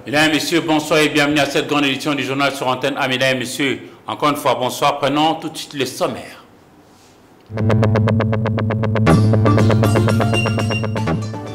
Mesdames et messieurs, bonsoir et bienvenue à cette grande édition du journal sur antenne. Mesdames et messieurs, encore une fois, bonsoir. Prenons tout de suite les sommaires.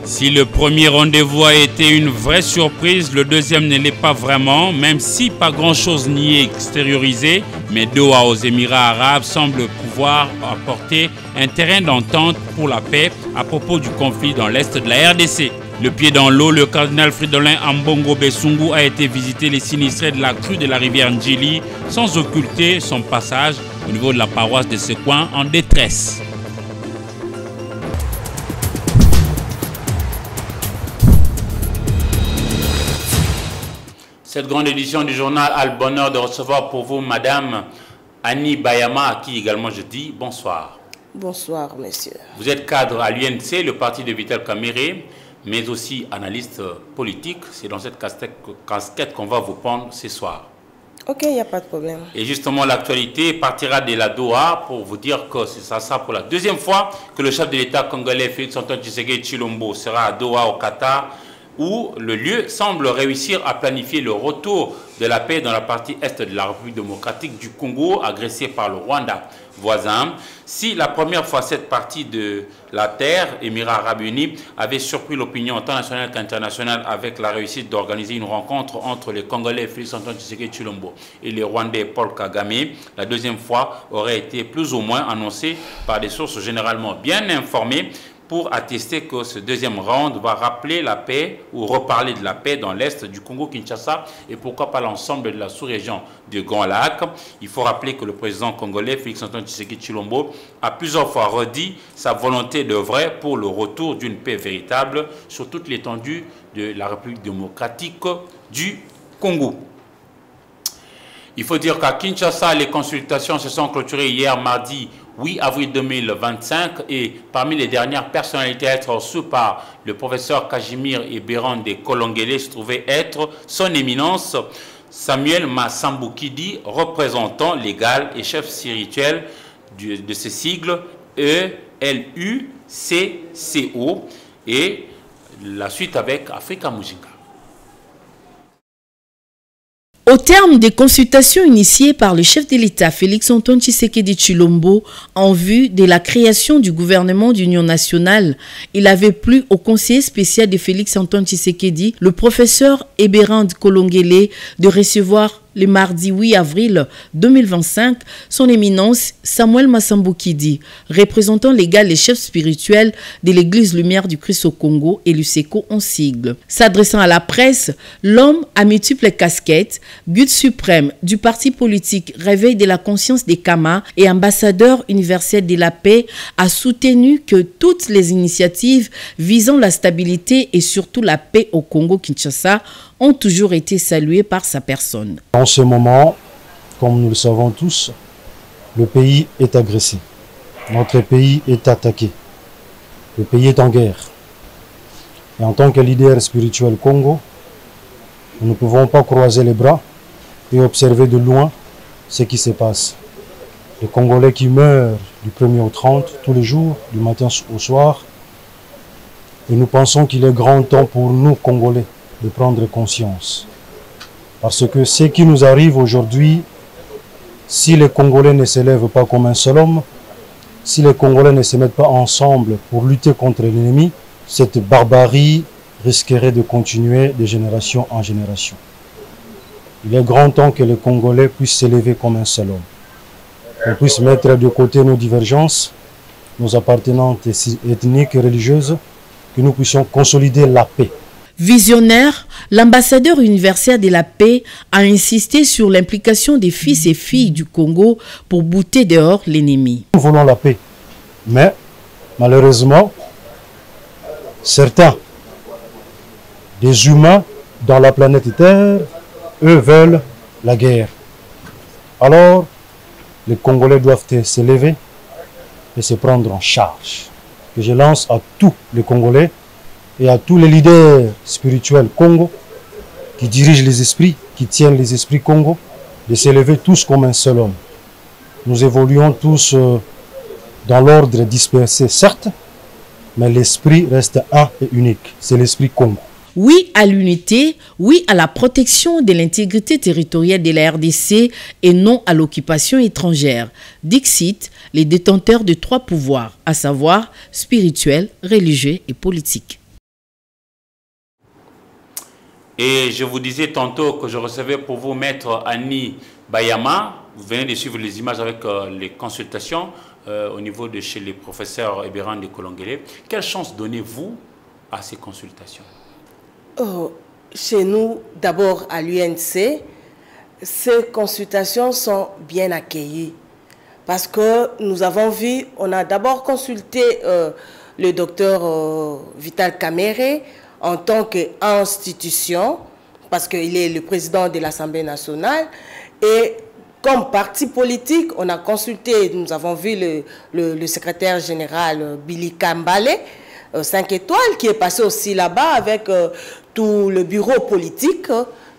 Si le premier rendez-vous a été une vraie surprise, le deuxième ne l'est pas vraiment, même si pas grand-chose n'y est extériorisé, mais Doha aux Émirats arabes semble pouvoir apporter un terrain d'entente pour la paix à propos du conflit dans l'est de la RDC. Le pied dans l'eau, le cardinal Fridolin Ambongo Besungu a été visiter les sinistrés de la crue de la rivière Ndjili sans occulter son passage au niveau de la paroisse de ce coin en détresse. Cette grande édition du journal a le bonheur de recevoir pour vous Madame Annie Bayama, à qui également je dis bonsoir. Bonsoir, monsieur. Vous êtes cadre à l'UNC, le parti de Vital Kamerhe, mais aussi analyste politique. C'est dans cette casquette qu'on va vous prendre ce soir. Ok, il n'y a pas de problème. Et justement, l'actualité partira de la Doha pour vous dire que ça sera pour la deuxième fois que le chef de l'État congolais, Félix-Antoine Tshisekedi Tshilombo, sera à Doha, au Qatar, où le lieu semble réussir à planifier le retour de la paix dans la partie est de la République démocratique du Congo, agressée par le Rwanda voisin. Si la première fois cette partie de la terre, Émirats arabes unis, avait surpris l'opinion tant nationale qu'internationale avec la réussite d'organiser une rencontre entre les Congolais Félix-Antoine Tshisekedi Tshilombo et les Rwandais Paul Kagame, la deuxième fois aurait été plus ou moins annoncée par des sources généralement bien informées, pour attester que ce deuxième round va rappeler la paix ou reparler de la paix dans l'est du Congo-Kinshasa et pourquoi pas l'ensemble de la sous-région du Grand Lac. Il faut rappeler que le président congolais Félix-Antoine Tshisekedi Tshilombo a plusieurs fois redit sa volonté de vrai pour le retour d'une paix véritable sur toute l'étendue de la République démocratique du Congo. Il faut dire qu'à Kinshasa, les consultations se sont clôturées hier mardi 8 avril 2025 et parmi les dernières personnalités à être reçues par le professeur Kajimir Eberande Kolongele se trouvait être son éminence Samuel Massambukidi, représentant légal et chef spirituel de ce sigle ELUCCO, et la suite avec Africa Mujinga. Au terme des consultations initiées par le chef de l'État Félix-Antoine Tshisekedi Tshilombo en vue de la création du gouvernement d'union nationale, il avait plu au conseiller spécial de Félix-Antoine Tshisekedi, le professeur Eberande Kolongele, de recevoir le mardi 8 avril 2025, son éminence Samuel Massambukidi, représentant légal et chef spirituel de l'Église Lumière du Christ au Congo et l'UCCO en sigle. S'adressant à la presse, l'homme à multiples casquettes, but suprême du parti politique Réveil de la conscience des Kama et ambassadeur universel de la paix, a soutenu que toutes les initiatives visant la stabilité et surtout la paix au Congo-Kinshasa ont toujours été salués par sa personne. En ce moment, comme nous le savons tous, le pays est agressé. Notre pays est attaqué. Le pays est en guerre. Et en tant que leader spirituel Congo, nous ne pouvons pas croiser les bras et observer de loin ce qui se passe. Les Congolais qui meurent du 1er au 30 tous les jours, du matin au soir. Et nous pensons qu'il est grand temps pour nous, Congolais, de prendre conscience. Parce que ce qui nous arrive aujourd'hui, si les Congolais ne s'élèvent pas comme un seul homme, si les Congolais ne se mettent pas ensemble pour lutter contre l'ennemi, cette barbarie risquerait de continuer de génération en génération. Il est grand temps que les Congolais puissent s'élever comme un seul homme. Qu'on puisse mettre de côté nos divergences, nos appartenances ethniques et religieuses, que nous puissions consolider la paix. Visionnaire, l'ambassadeur universel de la paix a insisté sur l'implication des fils et filles du Congo pour bouter dehors l'ennemi. Nous voulons la paix, mais malheureusement, certains des humains dans la planète Terre, eux veulent la guerre. Alors, les Congolais doivent se lever et se prendre en charge. Que je lance à tous les Congolais et à tous les leaders spirituels Congo qui dirigent les esprits, qui tiennent les esprits Congo, de se lever tous comme un seul homme. Nous évoluons tous dans l'ordre dispersé, certes, mais l'esprit reste un et unique. C'est l'esprit Congo. Oui à l'unité, oui à la protection de l'intégrité territoriale de la RDC et non à l'occupation étrangère. Dixit, les détenteurs de 3 pouvoirs, à savoir spirituel, religieux et politique. Et je vous disais tantôt que je recevais pour vous Maître Annie Bayama. Vous venez de suivre les images avec les consultations au niveau de chez les professeurs Ebéran de Kolongele. Quelle chance donnez-vous à ces consultations? Chez nous, d'abord à l'UNC, ces consultations sont bien accueillies. Parce que nous avons vu, on a d'abord consulté le docteur Vital Kamerhe en tant qu'institution, parce qu'il est le président de l'Assemblée nationale. Et comme parti politique, on a consulté, nous avons vu le secrétaire général Billy Kambale, 5 étoiles, qui est passé aussi là-bas avec tout le bureau politique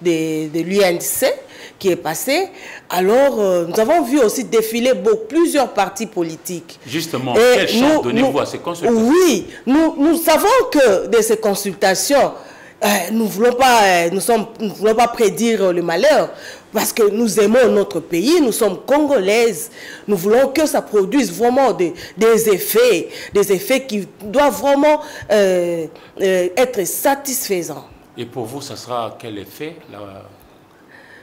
de l'UNC qui est passé. Alors, nous avons vu aussi défiler plusieurs partis politiques. Justement, quelle chance donnez-vous à ces consultations? Oui, nous savons que de ces consultations, nous ne voulons pas prédire le malheur, parce que nous aimons notre pays, nous sommes congolaises, nous voulons que ça produise vraiment des effets qui doivent vraiment être satisfaisants. Et pour vous, ça sera quel effet,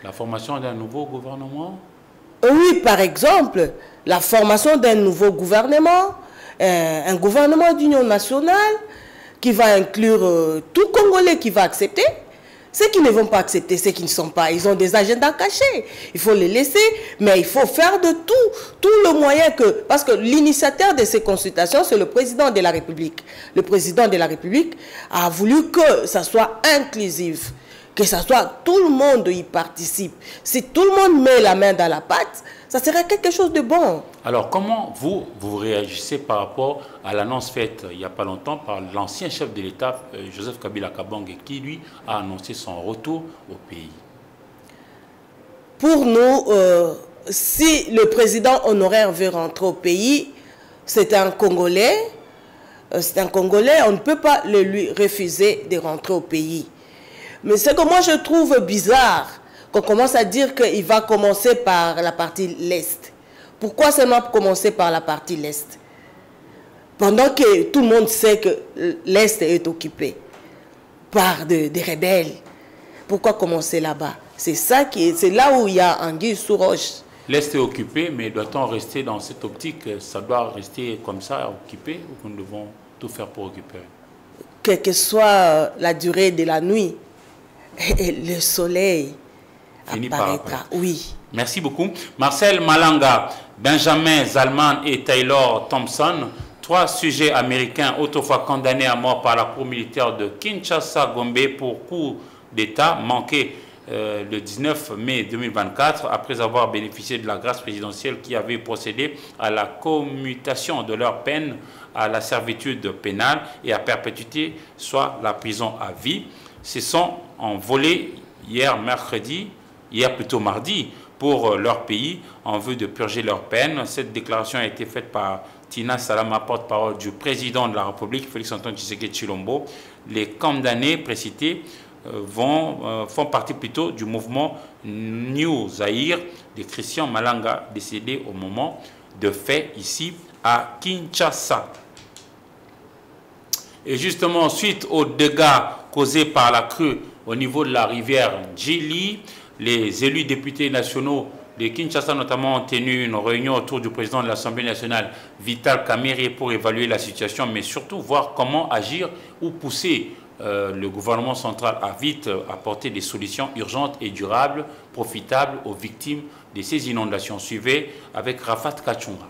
la formation d'un nouveau gouvernement? Oui, par exemple, la formation d'un nouveau gouvernement, un gouvernement d'union nationale qui va inclure tout Congolais qui va accepter. Ceux qui ne vont pas accepter, ceux qui ne sont pas, ils ont des agendas cachés. Il faut les laisser, mais il faut faire de tout le moyen que... Parce que l'initiateur de ces consultations, c'est le président de la République. Le président de la République a voulu que ça soit inclusif, que ça soit tout le monde y participe. Si tout le monde met la main dans la pâte, ça serait quelque chose de bon. Alors, comment vous réagissez par rapport à l'annonce faite il n'y a pas longtemps par l'ancien chef de l'État, Joseph Kabila Kabange, qui, lui, a annoncé son retour au pays? Pour nous, si le président honoraire veut rentrer au pays, c'est un Congolais. C'est un Congolais, on ne peut pas lui refuser de rentrer au pays. Mais ce que moi je trouve bizarre, qu'on commence à dire qu'il va commencer par la partie l'Est. Pourquoi seulement commencer par la partie l'Est? Pendant que tout le monde sait que l'Est est occupé par des rebelles. Pourquoi commencer là-bas? C'est là où il y a anguille sous roche. L'Est est occupé, mais doit-on rester dans cette optique? Ça doit rester comme ça, occupé, ou nous devons tout faire pour occuper? Quelle que soit la durée de la nuit, le soleil apparaîtra. Oui. Merci beaucoup. Marcel Malanga, Benjamin Zalman et Taylor Thompson, 3 sujets américains autrefois condamnés à mort par la Cour militaire de Kinshasa-Gombe pour coup d'État manqué le 19 mai 2024, après avoir bénéficié de la grâce présidentielle qui avait procédé à la commutation de leur peine à la servitude pénale et à perpétuité, soit la prison à vie. Se sont envolés hier mardi, pour leur pays en vue de purger leur peine. Cette déclaration a été faite par Tina Salama, porte-parole du président de la République, Félix-Antoine Tshisekedi Tshilombo. Les condamnés précités font partie plutôt du mouvement New Zaïre de Christian Malanga, décédé au moment de fait ici à Kinshasa. Et justement, suite aux dégâts causés par la crue au niveau de la rivière Djili, les élus députés nationaux de Kinshasa notamment ont tenu une réunion autour du président de l'Assemblée nationale, Vital Kamerhe, pour évaluer la situation, mais surtout voir comment agir ou pousser le gouvernement central a vite apporté des solutions urgentes et durables, profitables aux victimes de ces inondations. Suivez avec Rafat Kachunga.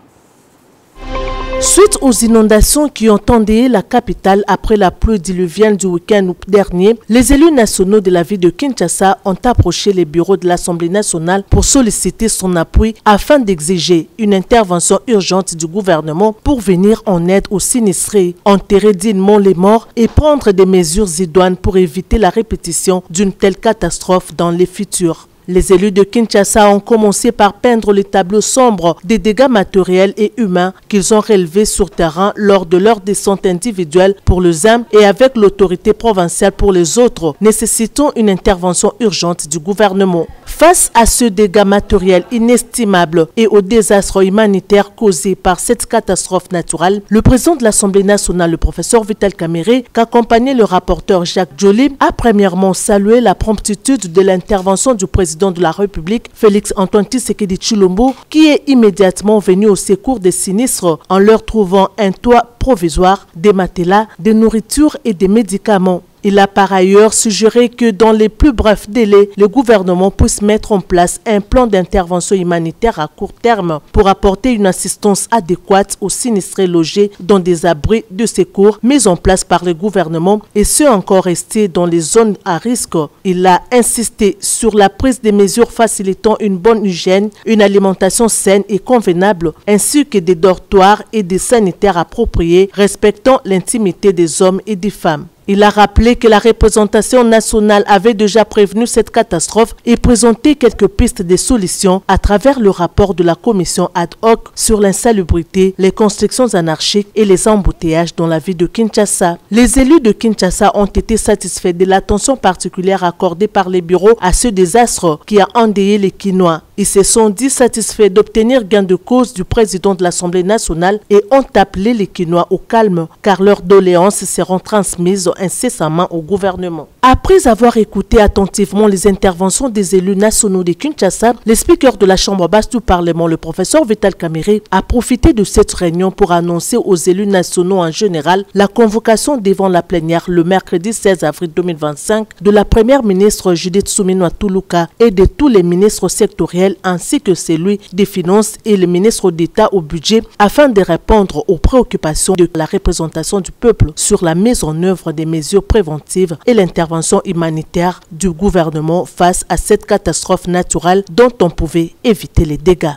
Suite aux inondations qui ont endeuillé la capitale après la pluie diluvienne du week-end dernier, les élus nationaux de la ville de Kinshasa ont approché les bureaux de l'Assemblée nationale pour solliciter son appui afin d'exiger une intervention urgente du gouvernement pour venir en aide aux sinistrés, enterrer dignement les morts et prendre des mesures idoines pour éviter la répétition d'une telle catastrophe dans les futurs. Les élus de Kinshasa ont commencé par peindre les tableaux sombres des dégâts matériels et humains qu'ils ont relevés sur terrain lors de leur descente individuelle pour le ZAM et avec l'autorité provinciale pour les autres, nécessitant une intervention urgente du gouvernement. Face à ce dégât matériel inestimable et au désastre humanitaire causé par cette catastrophe naturelle, le président de l'Assemblée nationale, le professeur Vital Kamerhe, qu'accompagnait le rapporteur Jacques Joly, a premièrement salué la promptitude de l'intervention du président de la République, Félix Antoine Tshisekedi Tshilombo, qui est immédiatement venu au secours des sinistres en leur trouvant un toit provisoire, des matelas, des nourritures et des médicaments. Il a par ailleurs suggéré que dans les plus brefs délais, le gouvernement puisse mettre en place un plan d'intervention humanitaire à court terme pour apporter une assistance adéquate aux sinistrés logés dans des abris de secours mis en place par le gouvernement et ceux encore restés dans les zones à risque. Il a insisté sur la prise des mesures facilitant une bonne hygiène, une alimentation saine et convenable, ainsi que des dortoirs et des sanitaires appropriés respectant l'intimité des hommes et des femmes. Il a rappelé que la représentation nationale avait déjà prévenu cette catastrophe et présenté quelques pistes de solutions à travers le rapport de la commission ad hoc sur l'insalubrité, les constructions anarchiques et les embouteillages dans la ville de Kinshasa. Les élus de Kinshasa ont été satisfaits de l'attention particulière accordée par les bureaux à ce désastre qui a endeuillé les Kinois. Ils se sont dit satisfaits d'obtenir gain de cause du président de l'Assemblée nationale et ont appelé les Kinois au calme car leurs doléances seront transmises incessamment au gouvernement. Après avoir écouté attentivement les interventions des élus nationaux de Kinshasa, le speaker de la Chambre basse du Parlement, le professeur Vital Kamerhe, a profité de cette réunion pour annoncer aux élus nationaux en général la convocation devant la plénière le mercredi 16 avril 2025 de la première ministre Judith Suminwa Tuluka et de tous les ministres sectoriels ainsi que celui des Finances et le ministre d'État au budget afin de répondre aux préoccupations de la représentation du peuple sur la mise en œuvre des mesures préventives et l'intervention humanitaire du gouvernement face à cette catastrophe naturelle dont on pouvait éviter les dégâts.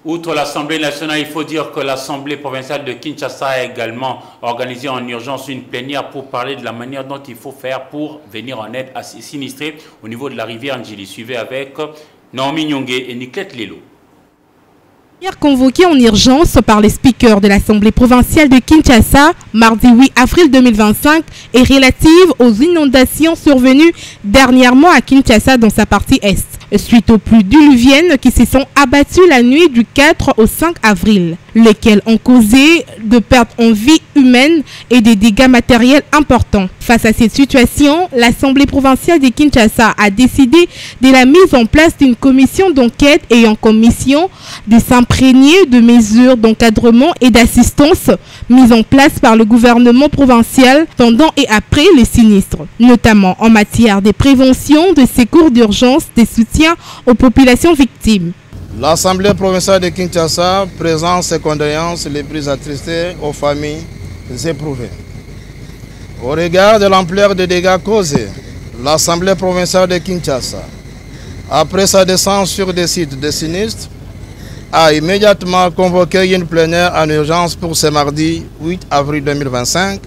Outre l'Assemblée nationale, il faut dire que l'Assemblée provinciale de Kinshasa a également organisé en urgence une plénière pour parler de la manière dont il faut faire pour venir en aide à ces sinistrés au niveau de la rivière Ndjili. Suivez avec Naomi Nyongue et Nicolette Lelo. Convoquée en urgence par les speakers de l'Assemblée provinciale de Kinshasa, mardi 8 avril 2025, est relative aux inondations survenues dernièrement à Kinshasa dans sa partie est, suite aux pluies diluviennes qui se sont abattues la nuit du 4 au 5 avril, lesquelles ont causé de pertes en vie humaine et des dégâts matériels importants. Face à cette situation, l'Assemblée provinciale de Kinshasa a décidé de la mise en place d'une commission d'enquête ayant comme mission de s'imprégner de mesures d'encadrement et d'assistance mises en place par le gouvernement provincial pendant et après les sinistres, notamment en matière de prévention, de secours d'urgence, de soutien aux populations victimes. L'Assemblée provinciale de Kinshasa présente ses condoléances les plus attristées aux familles éprouvées. Au regard de l'ampleur des dégâts causés, l'Assemblée provinciale de Kinshasa, après sa descente sur des sites de sinistres, a immédiatement convoqué une plénière en urgence pour ce mardi 8 avril 2025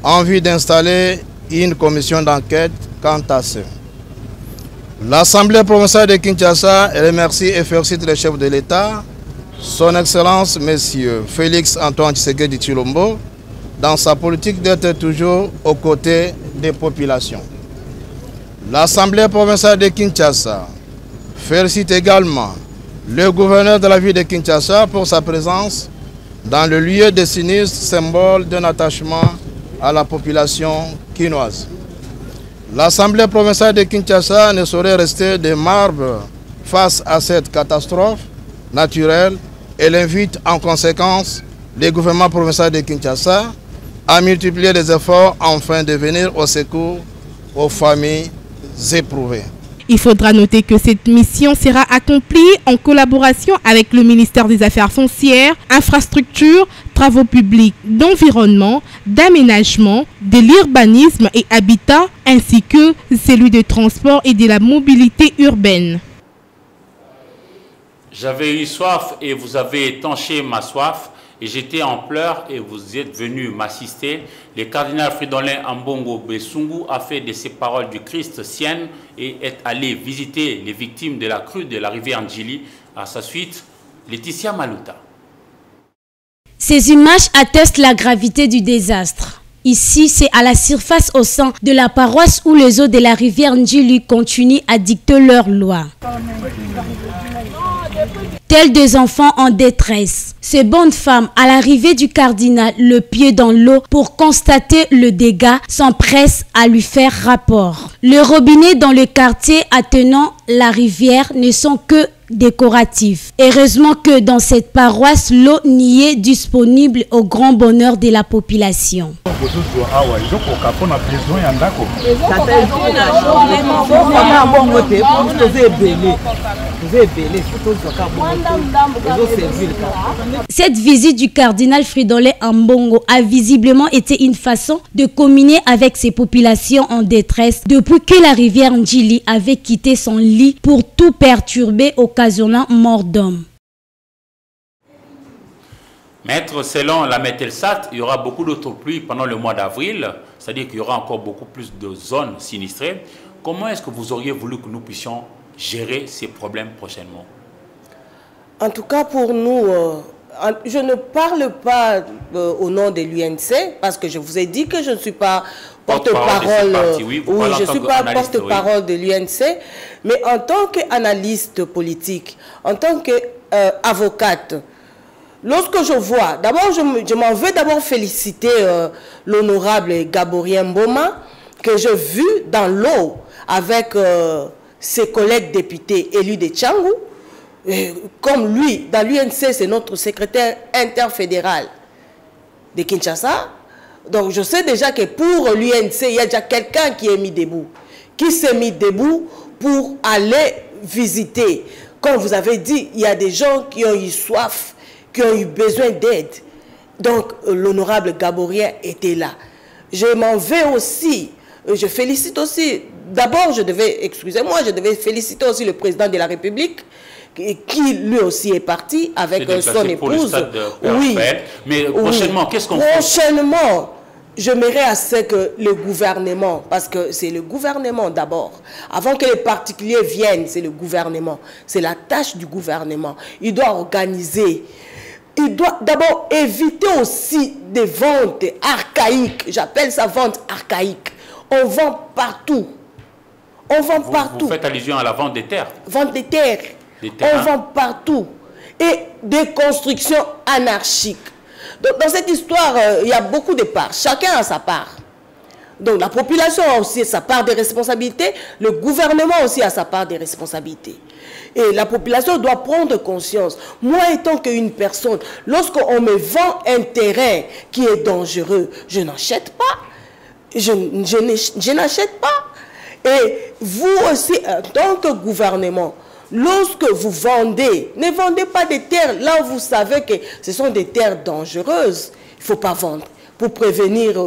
en vue d'installer une commission d'enquête quant à ce. L'Assemblée provinciale de Kinshasa remercie et félicite le chef de l'État, son Excellence M. Félix Antoine Tshisekedi Tshilombo, dans sa politique d'être toujours aux côtés des populations. L'Assemblée provinciale de Kinshasa félicite également le gouverneur de la ville de Kinshasa pour sa présence dans le lieu de sinistre, symbole d'un attachement à la population kinoise. L'Assemblée provinciale de Kinshasa ne saurait rester de marbre face à cette catastrophe naturelle. Elle invite en conséquence le gouvernement provincial de Kinshasa a multiplié les efforts afin de venir au secours aux familles éprouvées. Il faudra noter que cette mission sera accomplie en collaboration avec le ministère des Affaires foncières, infrastructures, travaux publics, d'environnement, d'aménagement, de l'urbanisme et habitat, ainsi que celui de transport et de la mobilité urbaine. J'avais eu soif et vous avez étanché ma soif. Et j'étais en pleurs et vous êtes venu m'assister. Le cardinal Fridolin Ambongo Besungu a fait de ces paroles du Christ siennes et est allé visiter les victimes de la crue de la rivière Ndjili. À sa suite, Laetitia Maluta. Ces images attestent la gravité du désastre. Ici, c'est à la surface au sein de la paroisse où les eaux de la rivière Ndjili continuent à dicter leur loi. Tels des enfants en détresse, ces bonnes femmes, à l'arrivée du cardinal, le pied dans l'eau pour constater le dégât, s'empressent à lui faire rapport. Les robinets dans le quartier attenant la rivière ne sont que décoratifs. Heureusement que dans cette paroisse, l'eau n'y est disponible au grand bonheur de la population. Cette visite du cardinal Fridolin Ambongo a visiblement été une façon de communier avec ces populations en détresse depuis que la rivière Ndjili avait quitté son lit pour tout perturber, occasionnant mort d'homme. Maître, selon la Mételsat, il y aura beaucoup d'autres pluies pendant le mois d'avril, c'est-à-dire qu'il y aura encore beaucoup plus de zones sinistrées. Comment est-ce que vous auriez voulu que nous puissions gérer ces problèmes prochainement? En tout cas, pour nous, je ne parle pas au nom de l'UNC, parce que je vous ai dit que je ne suis pas porte-parole je suis pas porte-parole de l'UNC, mais en tant qu'analyste politique, en tant qu'avocate, lorsque je vois, d'abord je m'en veux d'abord féliciter l'honorable Gaborien Mboma, que j'ai vu dans l'eau avec ses collègues députés élus de Tchangou. Comme lui, dans l'UNC, c'est notre secrétaire interfédéral de Kinshasa. Donc je sais déjà que pour l'UNC, il y a déjà quelqu'un qui est mis debout, qui s'est mis debout pour aller visiter. Comme vous avez dit, il y a des gens qui ont eu soif, qui ont eu besoin d'aide. Donc l'honorable Gaborien était là. Je m'en vais aussi, je félicite aussi, d'abord je devais féliciter aussi le président de la République, qui lui aussi est parti avec son épouse. Oui. Mais prochainement, qu'est-ce qu'on fait? Prochainement, je m'irai à ce que le gouvernement, parce que c'est le gouvernement d'abord, avant que les particuliers viennent, c'est le gouvernement, c'est la tâche du gouvernement. Il doit organiser, il doit d'abord éviter aussi des ventes archaïques, j'appelle ça vente archaïque. On vend partout. On vend partout. Vous faites allusion à la vente des terres? Vente des terres. On vend partout. Et des constructions anarchiques. Donc, dans cette histoire, il y a beaucoup de parts. Chacun a sa part. Donc la population a aussi sa part de responsabilité. Le gouvernement aussi a sa part de responsabilité. Et la population doit prendre conscience. Moi, étant qu'une personne, lorsqu'on me vend un terrain qui est dangereux, je n'achète pas. Je n'achète pas. Et vous aussi, en tant que gouvernement, lorsque vous vendez, ne vendez pas des terres là où vous savez que ce sont des terres dangereuses. Il ne faut pas vendre pour prévenir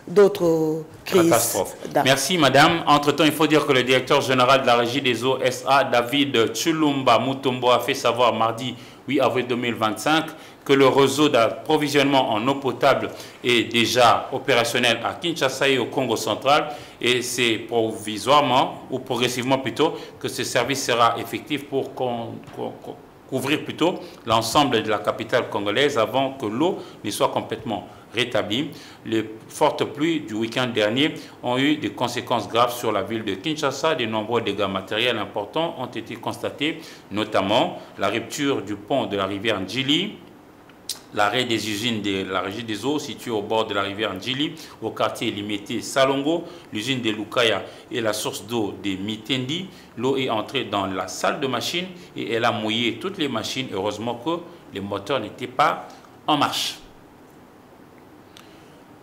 d'autres crises. Catastrophes. Merci madame. Entre-temps, il faut dire que le directeur général de la Régie des eaux SA, David Chulumba Mutombo, a fait savoir mardi 8 avril 2025 que le réseau d'approvisionnement en eau potable est déjà opérationnel à Kinshasa et au Congo central, et c'est provisoirement, ou progressivement plutôt, que ce service sera effectif pour couvrir plutôt l'ensemble de la capitale congolaise avant que l'eau ne soit complètement rétablie. Les fortes pluies du week-end dernier ont eu des conséquences graves sur la ville de Kinshasa. De nombreux dégâts matériels importants ont été constatés, notamment la rupture du pont de la rivière Ndjili, l'arrêt des usines de la Régie des eaux située au bord de la rivière Ndjili, au quartier limité Salongo, l'usine de Lukaya et la source d'eau de Mitendi. L'eau est entrée dans la salle de machine et elle a mouillé toutes les machines. Heureusement que les moteurs n'étaient pas en marche.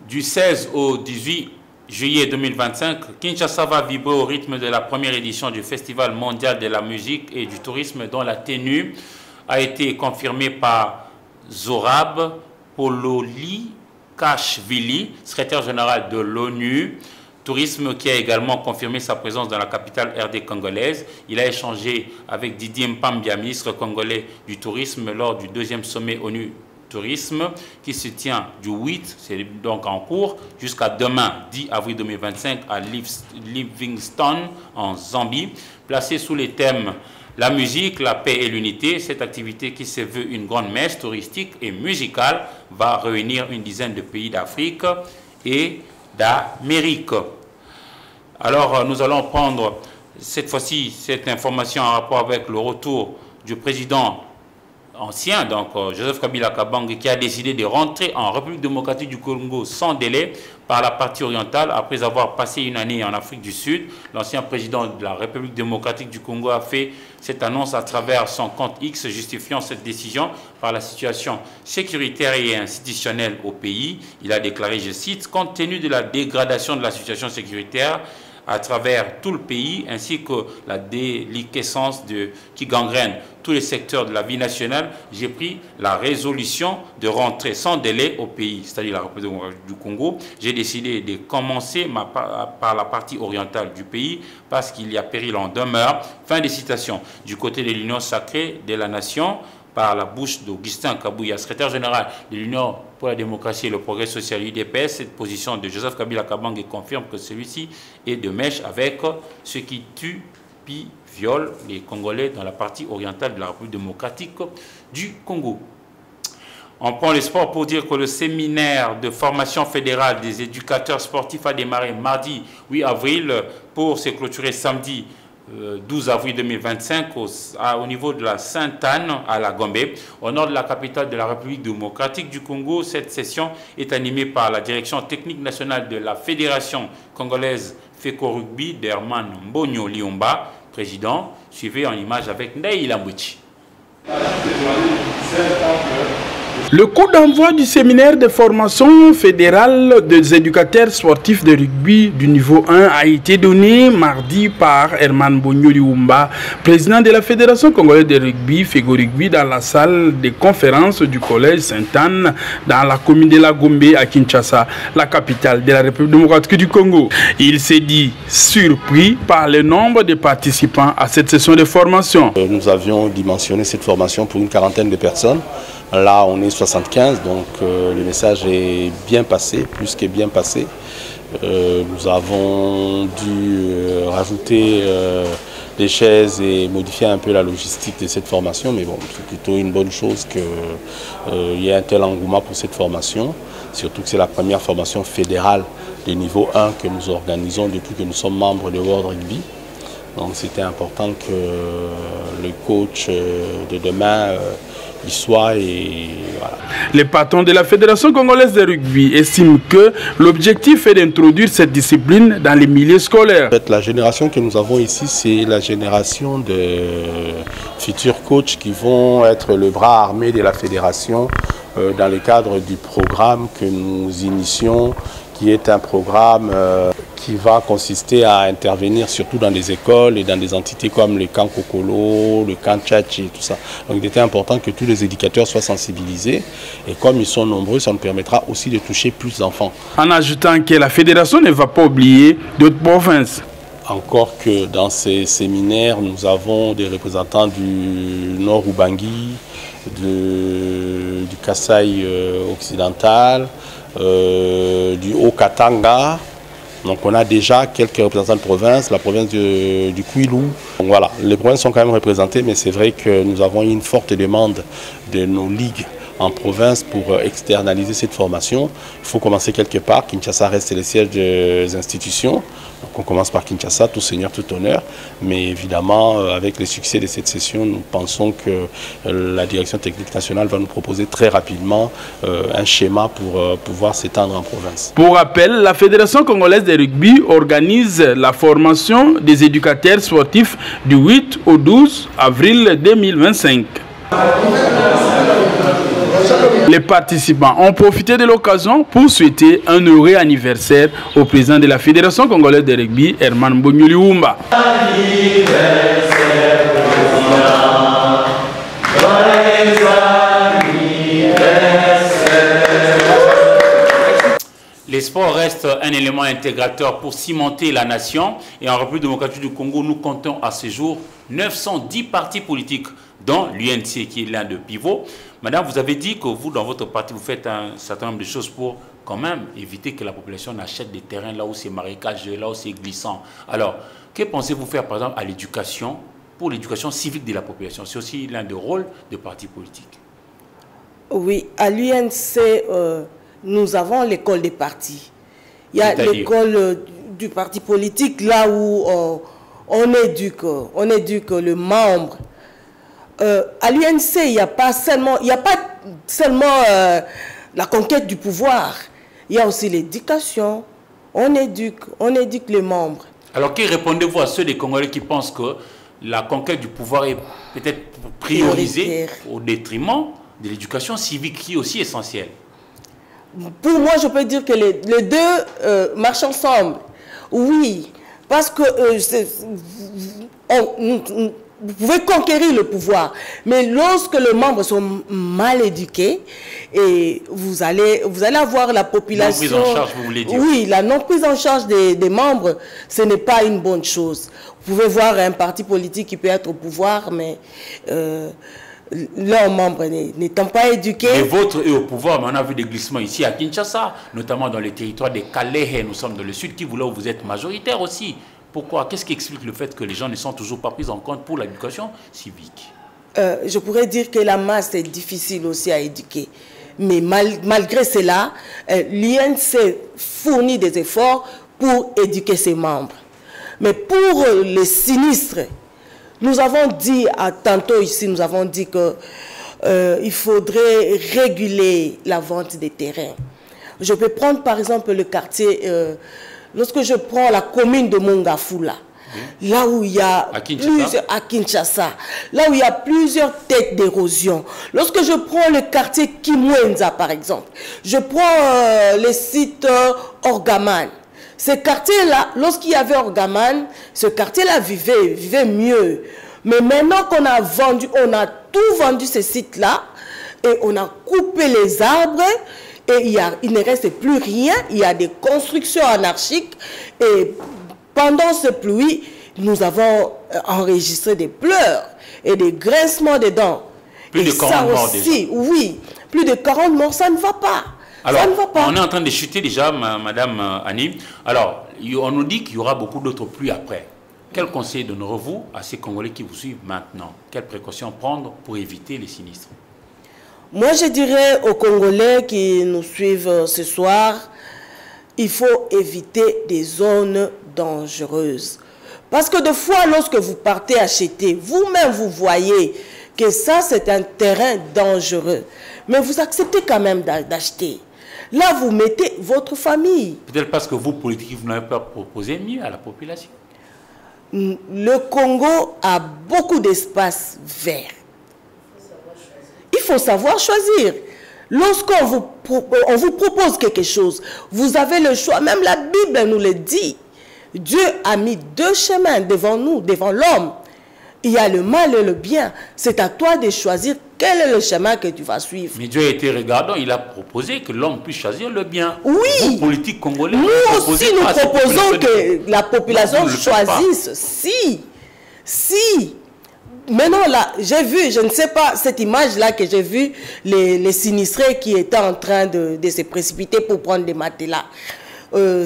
Du 16 au 18 juillet 2025, Kinshasa va vibrer au rythme de la première édition du Festival mondial de la musique et du tourisme dont la tenue a été confirmée par Zorab Pololikashvili, secrétaire général de l'ONU. Tourisme qui a également confirmé sa présence dans la capitale RD congolaise. Il a échangé avec Didier Mpambia, ministre congolais du tourisme, lors du deuxième sommet ONU Tourisme qui se tient du 8, c'est donc en cours, jusqu'à demain, 10 avril 2025 à Livingstone, en Zambie, placé sous les thèmes la musique, la paix et l'unité. Cette activité qui se veut une grande messe touristique et musicale va réunir une dizaine de pays d'Afrique et d'Amérique. Alors, nous allons prendre cette fois-ci cette information en rapport avec le retour du président ancien, donc Joseph Kabila Kabange, qui a décidé de rentrer en République démocratique du Congo sans délai par la partie orientale après avoir passé une année en Afrique du Sud. L'ancien président de la République démocratique du Congo a fait cette annonce à travers son compte X, justifiant cette décision par la situation sécuritaire et institutionnelle au pays. Il a déclaré, je cite, « Compte tenu de la dégradation de la situation sécuritaire à travers tout le pays, ainsi que la déliquescence qui gangrène tous les secteurs de la vie nationale, j'ai pris la résolution de rentrer sans délai au pays, c'est-à-dire la République du Congo. J'ai décidé de commencer par la partie orientale du pays parce qu'il y a péril en demeure. » Fin de citation. Du côté de l'Union sacrée de la nation, par la bouche d'Augustin Kabouya, secrétaire général de l'Union pour la démocratie et le progrès social UDPS, cette position de Joseph Kabila Kabange confirme que celui-ci est de mèche avec ceux qui tuent puis violent les Congolais dans la partie orientale de la République démocratique du Congo. On prend le sport pour dire que le séminaire de formation fédérale des éducateurs sportifs a démarré mardi 8 avril pour se clôturer samedi 12 avril 2025 au niveau de la Sainte-Anne à la Gombe, au nord de la capitale de la République démocratique du Congo. Cette session est animée par la direction technique nationale de la Fédération congolaise FECO Rugby d'Herman Mbonyo Liomba, président, suivi en image avec Ndei Lambouchi. Le coup d'envoi du séminaire de formation fédérale des éducateurs sportifs de rugby du niveau 1 a été donné mardi par Herman Mbonyo Liomba, président de la Fédération congolaise de rugby, FECO Rugby, dans la salle de conférence du collège Sainte-Anne dans la commune de la Gombe à Kinshasa, la capitale de la République démocratique du Congo. Il s'est dit surpris par le nombre de participants à cette session de formation. Nous avions dimensionné cette formation pour une quarantaine de personnes. Là, on est 75, donc le message est bien passé, plus que bien passé. Nous avons dû rajouter des chaises et modifier un peu la logistique de cette formation, mais bon, c'est plutôt une bonne chose qu'il y ait un tel engouement pour cette formation, surtout que c'est la première formation fédérale de niveau 1 que nous organisons depuis que nous sommes membres de World Rugby. Donc c'était important que le coach de demain y soit et voilà. Les patrons de la Fédération congolaise de rugby estiment que l'objectif est d'introduire cette discipline dans les milieux scolaires. En fait, la génération que nous avons ici, c'est la génération de futurs coachs qui vont être le bras armé de la Fédération dans le cadre du programme que nous initions, qui est un programme qui va consister à intervenir surtout dans des écoles et dans des entités comme le camp Kokolo, le camp Tchatchi et tout ça. Donc il était important que tous les éducateurs soient sensibilisés et comme ils sont nombreux, ça nous permettra aussi de toucher plus d'enfants. En ajoutant que la fédération ne va pas oublier d'autres provinces. Encore que dans ces séminaires, nous avons des représentants du Nord Ubangi, du Kasaï occidental, du Haut-Katanga. Donc on a déjà quelques représentants de province, la province du Kwilu. Donc voilà, les provinces sont quand même représentées, mais c'est vrai que nous avons une forte demande de nos ligues en province pour externaliser cette formation. Il faut commencer quelque part. Kinshasa reste le siège des institutions. Donc on commence par Kinshasa, tout seigneur, tout honneur. Mais évidemment, avec le succès de cette session, nous pensons que la direction technique nationale va nous proposer très rapidement un schéma pour pouvoir s'étendre en province. Pour rappel, la Fédération congolaise de rugby organise la formation des éducateurs sportifs du 8 au 12 avril 2025. Les participants ont profité de l'occasion pour souhaiter un heureux anniversaire au président de la Fédération congolaise de rugby, Herman Mbonyoli Wumba. Les sports restent un élément intégrateur pour cimenter la nation. Et en République démocratique du Congo, nous comptons à ce jour 910 partis politiques, dont l'UNC qui est l'un de pivots. Madame, vous avez dit que vous, dans votre parti, vous faites un certain nombre de choses pour quand même éviter que la population n'achète des terrains là où c'est marécageux, là où c'est glissant. Alors, que pensez-vous faire, par exemple, à l'éducation, pour l'éducation civique de la population? C'est aussi l'un des rôles des partis politiques. Oui, à l'UNC, nous avons l'école des partis. Il y a l'école du parti politique, là où on éduque le membre. À l'UNC, il n'y a pas seulement la conquête du pouvoir. Il y a aussi l'éducation. On éduque les membres. Alors, que répondez-vous à ceux des Congolais qui pensent que la conquête du pouvoir est peut-être priorisée au détriment de l'éducation civique qui est aussi essentielle? Pour moi, je peux dire que les deux marchent ensemble. Oui, parce que vous pouvez conquérir le pouvoir, mais lorsque les membres sont mal éduqués, et vous allez avoir la population... Non prise en charge, vous voulez dire? Oui, la non prise en charge des membres, ce n'est pas une bonne chose. Vous pouvez voir un parti politique qui peut être au pouvoir, mais... leurs membres n'étant pas éduqués. Les vôtres est au pouvoir, mais on a vu des glissements ici à Kinshasa, notamment dans les territoires des Calais, nous sommes dans le sud Kivu, là où vous êtes majoritaire aussi. Pourquoi? Qu'est-ce qui explique le fait que les gens ne sont toujours pas pris en compte pour l'éducation civique? Je pourrais dire que la masse est difficile aussi à éduquer. Mais malgré cela, l'UNC fournit des efforts pour éduquer ses membres. Mais pour les sinistres, nous avons dit, tantôt ici, nous avons dit qu'il faudrait réguler la vente des terrains. Je peux prendre par exemple le quartier, lorsque je prends la commune de Mongafula, là où il y a à Kinshasa, là où il y a plusieurs têtes d'érosion. Lorsque je prends le quartier Kimwenza par exemple, je prends les sites Orgaman. Ce quartier-là, lorsqu'il y avait Orgaman, ce quartier-là vivait mieux. Mais maintenant qu'on a vendu, on a tout vendu ces sites-là, et on a coupé les arbres, et il ne reste plus rien, il y a des constructions anarchiques, et pendant ce pluie, nous avons enregistré des pleurs et des grincements des dents. Plus de 40 morts déjà. Oui, plus de 40 morts, ça ne va pas. Alors, ça ne va pas. On est en train de chuter déjà, Madame Annie. Alors, on nous dit qu'il y aura beaucoup d'autres pluies après. Quel conseil donnerez-vous à ces Congolais qui vous suivent maintenant? Quelles précautions prendre pour éviter les sinistres? Moi, je dirais aux Congolais qui nous suivent ce soir, il faut éviter des zones dangereuses. Parce que des fois, lorsque vous partez acheter, vous-même, vous voyez que ça, c'est un terrain dangereux. Mais vous acceptez quand même d'acheter. Là, vous mettez votre famille. Peut-être parce que vous, politiques, vous n'avez pas proposé mieux à la population. Le Congo a beaucoup d'espaces verts. Il faut savoir choisir. Lorsqu'on vous propose quelque chose, vous avez le choix. Même la Bible nous le dit. Dieu a mis deux chemins devant nous, devant l'homme. Il y a le mal et le bien. C'est à toi de choisir quel est le chemin que tu vas suivre. Mais Dieu a été regardant, il a proposé que l'homme puisse choisir le bien. Oui. Vous, politiques congolais, nous aussi, nous proposons que la population choisisse. Si. Maintenant, là, j'ai vu, je ne sais pas, cette image-là que j'ai vue, les sinistrés qui étaient en train de se précipiter pour prendre des matelas.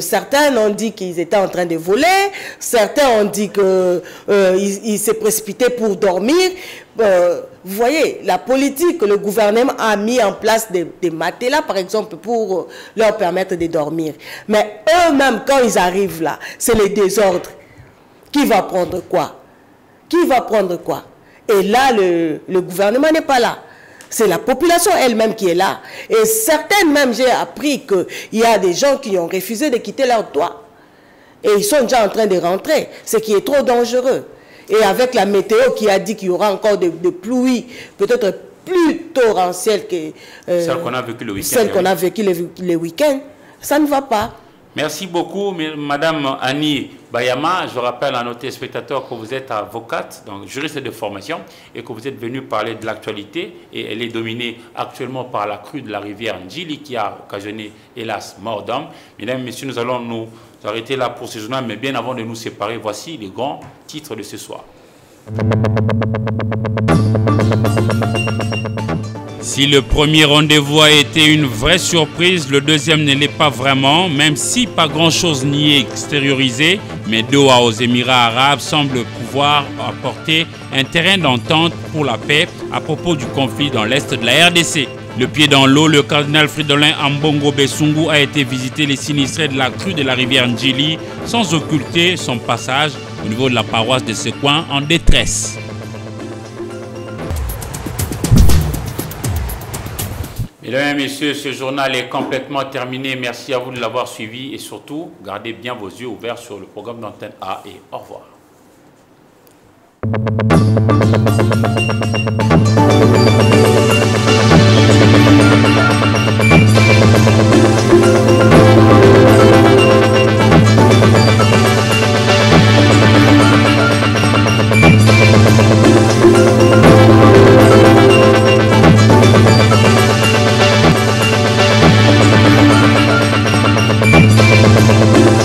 Certains ont dit qu'ils étaient en train de voler, certains ont dit qu'ils se précipitaient pour dormir. Vous voyez, la politique, le gouvernement a mis en place des matelas, par exemple, pour leur permettre de dormir. Mais eux-mêmes, quand ils arrivent là, c'est le désordre. Qui va prendre quoi? Qui va prendre quoi? Et là, le gouvernement n'est pas là. C'est la population elle-même qui est là. Et certaines même, j'ai appris qu'il y a des gens qui ont refusé de quitter leur toit. Et ils sont déjà en train de rentrer, ce qui est trop dangereux. Et avec la météo qui a dit qu'il y aura encore des pluies, peut-être plus torrentielle que celle qu'on a vécue le week-end. Celle qu'on a vécue le week-end. Ça ne va pas. Merci beaucoup, Madame Annie Bayama. Je rappelle à nos téléspectateurs que vous êtes avocate, donc juriste de formation, et que vous êtes venue parler de l'actualité. Et elle est dominée actuellement par la crue de la rivière Ndjili qui a occasionné, hélas, mort d'homme. Mesdames et messieurs, nous allons nous arrêter là pour ce journal, mais bien avant de nous séparer, voici les grands titres de ce soir. Si le premier rendez-vous a été une vraie surprise, le deuxième ne l'est pas vraiment, même si pas grand-chose n'y est extériorisé, mais Doha aux Émirats arabes semble pouvoir apporter un terrain d'entente pour la paix à propos du conflit dans l'est de la RDC. Le pied dans l'eau, le cardinal Fridolin Ambongo Besungu a été visiter les sinistrés de la crue de la rivière Ndjili sans occulter son passage au niveau de la paroisse de ce coin en détresse. Mesdames et messieurs, ce journal est complètement terminé. Merci à vous de l'avoir suivi et surtout, gardez bien vos yeux ouverts sur le programme d'Antenne A et au revoir.